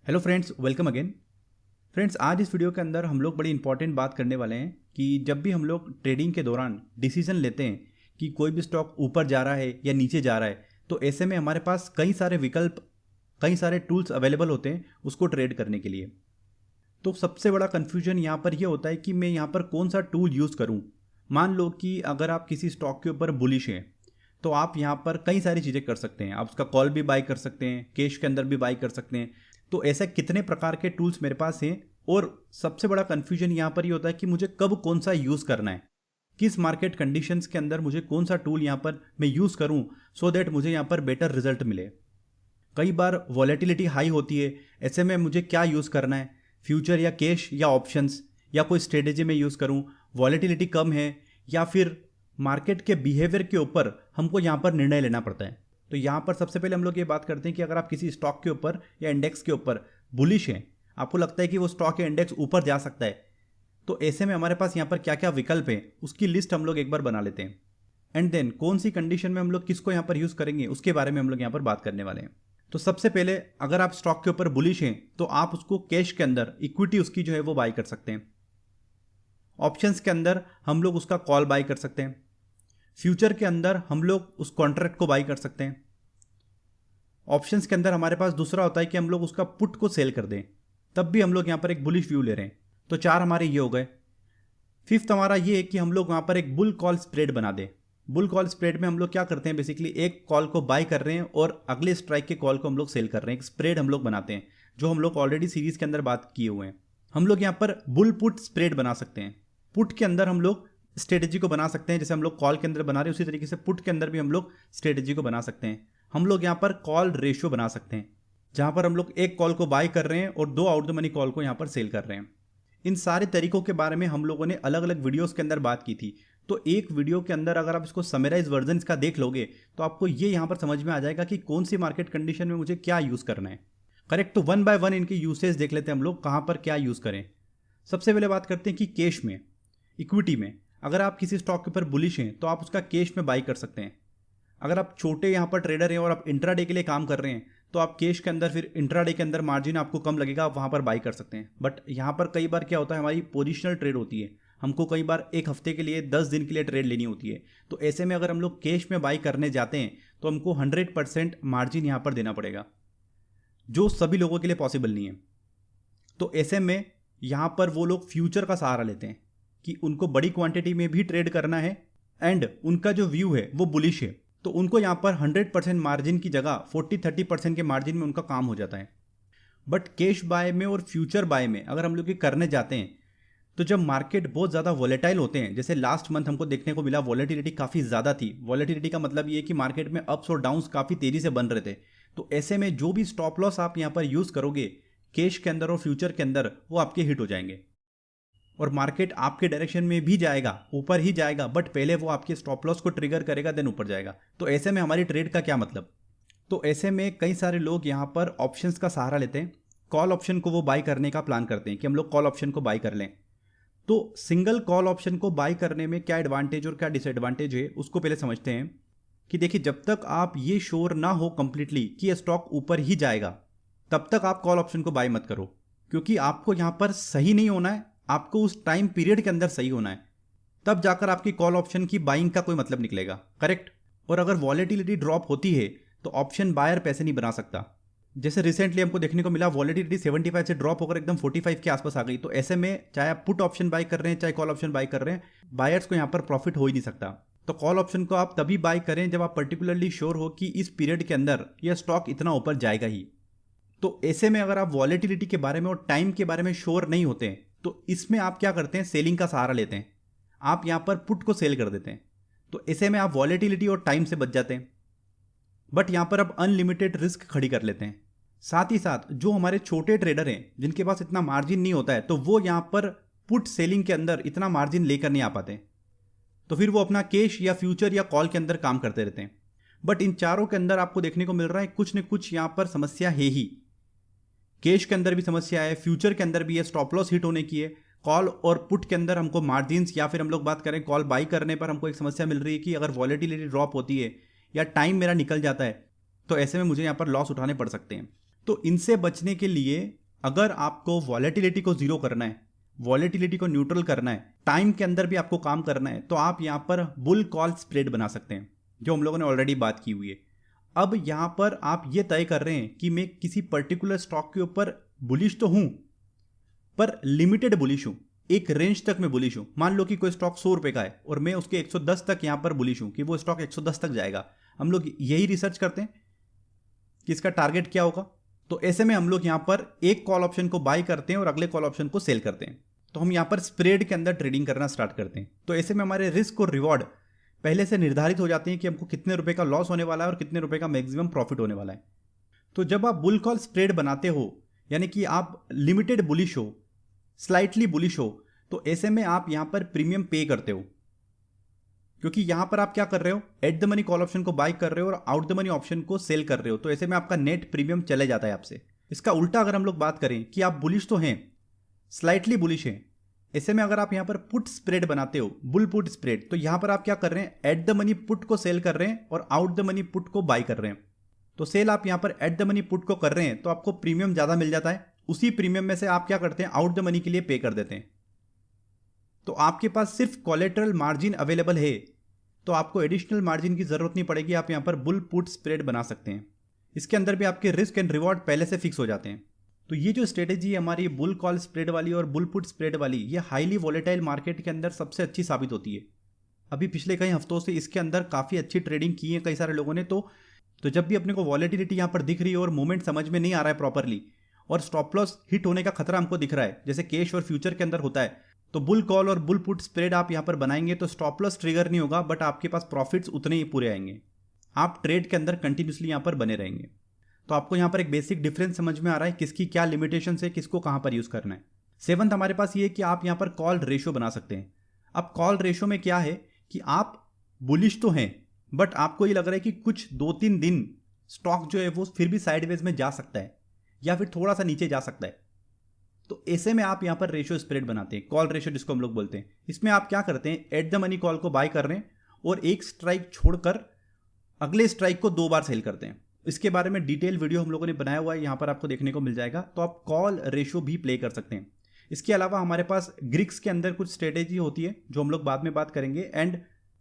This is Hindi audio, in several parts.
Hello friends, welcome again. Friends, आज इस वीडियो के अंदर हम लोग बड़ी इंपॉर्टेंट बात करने वाले हैं कि जब भी हम लोग ट्रेडिंग के दौरान डिसीजन लेते हैं कि कोई भी स्टॉक ऊपर जा रहा है या नीचे जा रहा है, तो ऐसे में हमारे पास कई सारे विकल्प, कई सारे टूल्स अवेलेबल होते हैं उसको ट्रेड करने के लिए। तो सबसे बड़ा कन्फ्यूजन यहाँ पर यह होता है कि मैं यहाँ पर कौन सा टूल यूज़ करूँ। मान लो कि अगर आप किसी स्टॉक के ऊपर बुलिश हैं तो आप यहाँ पर कई सारी चीज़ें कर सकते हैं। आप उसका कॉल भी बाय कर सकते हैं, कैश के अंदर भी बाय कर सकते हैं। तो ऐसे कितने प्रकार के टूल्स मेरे पास हैं और सबसे बड़ा कन्फ्यूजन यहाँ पर ये होता है कि मुझे कब कौन सा यूज़ करना है, किस मार्केट कंडीशंस के अंदर मुझे कौन सा टूल यहाँ पर मैं यूज़ करूँ सो दैट मुझे यहाँ पर बेटर रिजल्ट मिले। कई बार वॉलेटिलिटी हाई होती है, ऐसे में मुझे क्या यूज़ करना है, फ्यूचर या कैश या ऑप्शंस या कोई स्ट्रेटेजी में यूज़ करूँ। वॉलेटिलिटी कम है या फिर मार्केट के बिहेवियर के ऊपर हमको यहाँ पर निर्णय लेना पड़ता है। तो यहाँ पर सबसे पहले हम लोग ये बात करते हैं कि अगर आप किसी स्टॉक के ऊपर या इंडेक्स के ऊपर बुलिश हैं, आपको लगता है कि वो स्टॉक या इंडेक्स ऊपर जा सकता है, तो ऐसे में हमारे पास यहाँ पर क्या क्या विकल्प हैं उसकी लिस्ट हम लोग एक बार बना लेते हैं। एंड देन कौन सी कंडीशन में हम लोग किसको यहाँ पर यूज़ करेंगे उसके बारे में हम लोग यहाँ पर बात करने वाले हैं। तो सबसे पहले अगर आप स्टॉक के ऊपर बुलिश हैं तो आप उसको कैश के अंदर इक्विटी उसकी जो है वो बाय कर सकते हैं। ऑप्शंस के अंदर हम लोग उसका कॉल बाय कर सकते हैं। फ्यूचर के अंदर हम लोग उस कॉन्ट्रैक्ट को बाय कर सकते हैं। ऑप्शंस के अंदर हमारे पास दूसरा होता है कि हम लोग उसका पुट को सेल कर दें, तब भी हम लोग यहाँ पर एक बुलिश व्यू ले रहे हैं। तो चार हमारे ये हो गए। फिफ्थ हमारा ये है कि हम लोग वहाँ पर एक बुल कॉल स्प्रेड बना दें। बुल कॉल स्प्रेड में हम लोग क्या करते हैं, बेसिकली एक कॉल को बाय कर रहे हैं और अगले स्ट्राइक के कॉल को हम लोग सेल कर रहे हैं। एक स्प्रेड हम लोग बनाते हैं जो हम लोग ऑलरेडी सीरीज के अंदर बात किए हुए हैं। हम लोग यहाँ पर बुल पुट स्प्रेड बना सकते हैं। पुट के अंदर हम लोग स्ट्रेटेजी को बना सकते हैं, जैसे हम लोग कॉल के अंदर बना रहे हैं उसी तरीके से पुट के अंदर भी हम लोग स्ट्रेटेजी को बना सकते हैं। हम लोग यहाँ पर कॉल रेशियो बना सकते हैं जहाँ पर हम लोग एक कॉल को बाय कर रहे हैं और दो आउट द मनी कॉल को यहाँ पर सेल कर रहे हैं। इन सारे तरीकों के बारे में हम लोगों ने अलग अलग वीडियोस के अंदर बात की थी। तो एक वीडियो के अंदर अगर आप इसको समराइज वर्जन इसका देख लोगे तो आपको ये यहाँ पर समझ में आ जाएगा कि कौन सी मार्केट कंडीशन में मुझे क्या यूज़ करना है। करेक्ट। तो वन बाय वन इनके यूसेज देख लेते हैं हम लोग, कहाँ पर क्या यूज़ करें। सबसे पहले बात करते हैं कि कैश में, इक्विटी में अगर आप किसी स्टॉक के ऊपर बुलिश हैं तो आप उसका कैश में बाई कर सकते हैं। अगर आप छोटे यहाँ पर ट्रेडर हैं और आप इंट्राडे के लिए काम कर रहे हैं तो आप कैश के अंदर, फिर इंट्राडे के अंदर मार्जिन आपको कम लगेगा, आप वहाँ पर बाई कर सकते हैं। बट यहाँ पर कई बार क्या होता है, हमारी पोजिशनल ट्रेड होती है, हमको कई बार एक हफ्ते के लिए 10 दिन के लिए ट्रेड लेनी होती है। तो ऐसे में अगर हम लोग कैश में बाई करने जाते हैं तो हमको 100% मार्जिन यहाँ पर देना पड़ेगा, जो सभी लोगों के लिए पॉसिबल नहीं है। तो ऐसे में यहाँ पर वो लोग फ्यूचर का सहारा लेते हैं कि उनको बड़ी क्वांटिटी में भी ट्रेड करना है एंड उनका जो व्यू है वो बुलिश है, तो उनको यहाँ पर 100% मार्जिन की जगह 40-30% के मार्जिन में उनका काम हो जाता है। बट कैश बाय में और फ्यूचर बाय में अगर हम लोग ये करने जाते हैं तो जब मार्केट बहुत ज़्यादा वॉलेटाइल होते हैं, जैसे लास्ट मंथ हमको देखने को मिला वॉलेटिलिटी काफ़ी ज़्यादा थी। वॉलेटिलिटी का मतलब ये है कि मार्केट में अप्स और डाउन्स काफ़ी तेज़ी से बन रहे थे। तो ऐसे में जो भी स्टॉप लॉस आप यहाँ पर यूज़ करोगे कैश के अंदर और फ्यूचर के अंदर, वो आपके हिट हो जाएंगे और मार्केट आपके डायरेक्शन में भी जाएगा, ऊपर ही जाएगा, बट पहले वो आपके स्टॉप लॉस को ट्रिगर करेगा, देन ऊपर जाएगा। तो ऐसे में हमारी ट्रेड का क्या मतलब। तो ऐसे में कई सारे लोग यहाँ पर ऑप्शंस का सहारा लेते हैं। कॉल ऑप्शन को वो बाय करने का प्लान करते हैं कि हम लोग कॉल ऑप्शन को बाय कर लें। तो सिंगल कॉल ऑप्शन को बाय करने में क्या एडवांटेज और क्या डिसएडवांटेज है उसको पहले समझते हैं। कि देखिए, जब तक आप ये श्योर ना हो कंप्लीटली कि ये स्टॉक ऊपर ही जाएगा, तब तक आप कॉल ऑप्शन को बाय मत करो, क्योंकि आपको यहाँ पर सही नहीं होना है, आपको उस टाइम पीरियड के अंदर सही होना है, तब जाकर आपकी कॉल ऑप्शन की बाइंग का कोई मतलब निकलेगा। करेक्ट। और अगर वॉलेटिलिटी ड्रॉप होती है तो ऑप्शन बायर पैसे नहीं बना सकता। जैसे रिसेंटली हमको देखने को मिला वॉलेटिलिटी 75 से ड्रॉप होकर एकदम 45 के आसपास आ गई। तो ऐसे में चाहे आप पुट ऑप्शन बाय कर रहे हैं चाहे कॉल ऑप्शन बाय कर रहे हैं, बायर्स को यहाँ पर प्रॉफिट हो ही नहीं सकता। तो कॉल ऑप्शन को आप तभी बाय करें जब आप पर्टिकुलरली श्योर हो कि इस पीरियड के अंदर यह स्टॉक इतना ऊपर जाएगा ही। तो ऐसे में अगर आप वॉलेटिलिटी के बारे में और टाइम के बारे में श्योर नहीं होते हैं तो इसमें आप क्या करते हैं, सेलिंग का सहारा लेते हैं। आप यहाँ पर पुट को सेल कर देते हैं। तो ऐसे में आप वॉलेटिलिटी और टाइम से बच जाते हैं, बट यहाँ पर आप अनलिमिटेड रिस्क खड़ी कर लेते हैं। साथ ही साथ जो हमारे छोटे ट्रेडर हैं जिनके पास इतना मार्जिन नहीं होता है, तो वो यहाँ पर पुट सेलिंग के अंदर इतना मार्जिन लेकर नहीं आ पाते, तो फिर वो अपना कैश या फ्यूचर या कॉल के अंदर काम करते रहते हैं। बट इन चारों के अंदर आपको देखने को मिल रहा है कुछ न कुछ यहाँ पर समस्या है ही। कैश के अंदर भी समस्या है, फ्यूचर के अंदर भी है, स्टॉप लॉस हिट होने की है, कॉल और पुट के अंदर हमको मार्जिन्स, या फिर हम लोग बात करें कॉल बाई करने पर हमको एक समस्या मिल रही है कि अगर वॉलेटिलिटी ड्रॉप होती है या टाइम मेरा निकल जाता है तो ऐसे में मुझे यहाँ पर लॉस उठाने पड़ सकते हैं। तो इनसे बचने के लिए अगर आपको वॉलेटिलिटी को जीरो करना है, वॉलेटिलिटी को न्यूट्रल करना है, टाइम के अंदर भी आपको काम करना है, तो आप यहाँ पर बुल कॉल स्प्रेड बना सकते हैं, जो हम लोगों ने ऑलरेडी बात की हुई है। अब यहाँ पर आप ये तय कर रहे हैं कि मैं किसी पर्टिकुलर स्टॉक के ऊपर बुलिश तो हूँ, पर लिमिटेड बुलिश हूँ, एक रेंज तक मैं बुलिश हूँ। मान लो कि कोई स्टॉक 100 रुपये का है और मैं उसके 110 तक यहाँ पर बुलिश हूँ कि वो स्टॉक 110 तक जाएगा। हम लोग यही रिसर्च करते हैं कि इसका टारगेट क्या होगा। तो ऐसे में हम लोग यहाँ पर एक कॉल ऑप्शन को बाय करते हैं और अगले कॉल ऑप्शन को सेल करते हैं। तो हम यहाँ पर स्प्रेड के अंदर ट्रेडिंग करना स्टार्ट करते हैं। तो ऐसे में हमारे रिस्क और रिवॉर्ड पहले से निर्धारित हो जाते हैं कि हमको कितने रुपए का लॉस होने वाला है और कितने रुपए का मैक्सिमम प्रॉफिट होने वाला है। तो जब आप बुल कॉल स्प्रेड बनाते हो, यानी कि आप लिमिटेड बुलिश हो, स्लाइटली बुलिश हो, तो ऐसे में आप यहाँ पर प्रीमियम पे करते हो, क्योंकि यहां पर आप क्या कर रहे हो, at the money call option को बाय कर रहे हो और आउट द मनी ऑप्शन को सेल कर रहे हो। तो ऐसे में आपका नेट प्रीमियम चले जाता है आपसे। इसका उल्टा अगर हम लोग बात करें कि आप बुलिश तो हैं, स्लाइटली बुलिश हैं, ऐसे में अगर आप यहां पर पुट स्प्रेड बनाते हो, बुल पुट स्प्रेड, तो यहां पर आप क्या कर रहे हैं, एट द मनी पुट को सेल कर रहे हैं और आउट द मनी पुट को बाय कर रहे हैं। तो सेल आप यहां पर एट द मनी पुट को कर रहे हैं तो आपको प्रीमियम ज्यादा मिल जाता है। उसी प्रीमियम में से आप क्या करते हैं, आउट द मनी के लिए पे कर देते हैं। तो आपके पास सिर्फ कोलेटरल मार्जिन अवेलेबल है, तो आपको एडिशनल मार्जिन की जरूरत नहीं पड़ेगी। आप यहां पर बुल पुट स्प्रेड बना सकते हैं। इसके अंदर भी आपके रिस्क एंड रिवॉर्ड पहले से फिक्स हो जाते हैं। तो ये जो स्ट्रेटेजी है हमारी बुल कॉल स्प्रेड वाली और बुल पुट स्प्रेड वाली, ये हाईली वॉलेटाइल मार्केट के अंदर सबसे अच्छी साबित होती है। अभी पिछले कई हफ्तों से इसके अंदर काफ़ी अच्छी ट्रेडिंग की है कई सारे लोगों ने। तो जब भी अपने को वॉलेटिलिटी यहाँ पर दिख रही है और मूवमेंट समझ में नहीं आ रहा है प्रॉपरली और स्टॉप लॉस हिट होने का खतरा हमको दिख रहा है, जैसे कैश और फ्यूचर के अंदर होता है, तो बुल कॉल और बुल पुट स्प्रेड आप यहाँ पर बनाएंगे तो स्टॉप लॉस ट्रिगर नहीं होगा, बट आपके पास प्रॉफिट्स उतने ही पूरे आएंगे। आप ट्रेड के अंदर कंटिन्यूसली यहाँ पर बने रहेंगे। तो आपको यहाँ पर एक बेसिक डिफरेंस समझ में आ रहा है किसकी क्या लिमिटेशन है, किसको कहाँ पर यूज करना है। सेवंथ हमारे पास ये है कि आप यहाँ पर कॉल रेशियो बना सकते हैं। अब कॉल रेशियो में क्या है कि आप बुलिश तो हैं, बट आपको ये लग रहा है कि कुछ 2-3 दिन स्टॉक जो है वो फिर भी साइडवेज में जा सकता है या फिर थोड़ा सा नीचे जा सकता है। तो ऐसे में आप यहाँ पर रेशियो स्प्रेड बनाते हैं, कॉल रेशियो जिसको हम लोग बोलते हैं। इसमें आप क्या करते हैं, एट द मनी कॉल को बाय कर रहे हैं और एक स्ट्राइक छोड़कर अगले स्ट्राइक को 2 बार सेल करते हैं। इसके बारे में डिटेल वीडियो हम लोगों ने बनाया हुआ है, यहाँ पर आपको देखने को मिल जाएगा। तो आप कॉल रेशियो भी प्ले कर सकते हैं। इसके अलावा हमारे पास ग्रिक्स के अंदर कुछ स्ट्रेटेजी होती है जो हम लोग बाद में बात करेंगे, एंड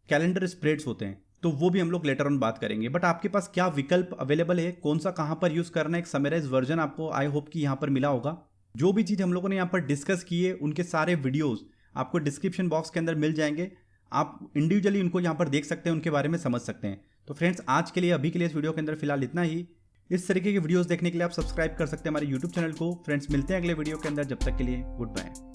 कैलेंडर स्प्रेड्स होते हैं, तो वो भी हम लोग लेटर ऑन बात करेंगे। बट आपके पास क्या विकल्प अवेलेबल है, कौन सा कहाँ पर यूज़ करना है, एक समराइज वर्जन आपको आई होप कि यहाँ पर मिला होगा। जो भी चीज़ हम लोगों ने यहाँ पर डिस्कस की है उनके सारे वीडियोस आपको डिस्क्रिप्शन बॉक्स के अंदर मिल जाएंगे। आप इंडिविजुअली उनको यहाँ पर देख सकते हैं, उनके बारे में समझ सकते हैं। तो फ्रेंड्स, आज के लिए अभी के लिए इस वीडियो के अंदर फिलहाल इतना ही। इस तरीके के वीडियोस देखने के लिए आप सब्सक्राइब कर सकते हैं हमारे यूट्यूब चैनल को। फ्रेंड्स, मिलते हैं अगले वीडियो के अंदर, जब तक के लिए गुड बाय।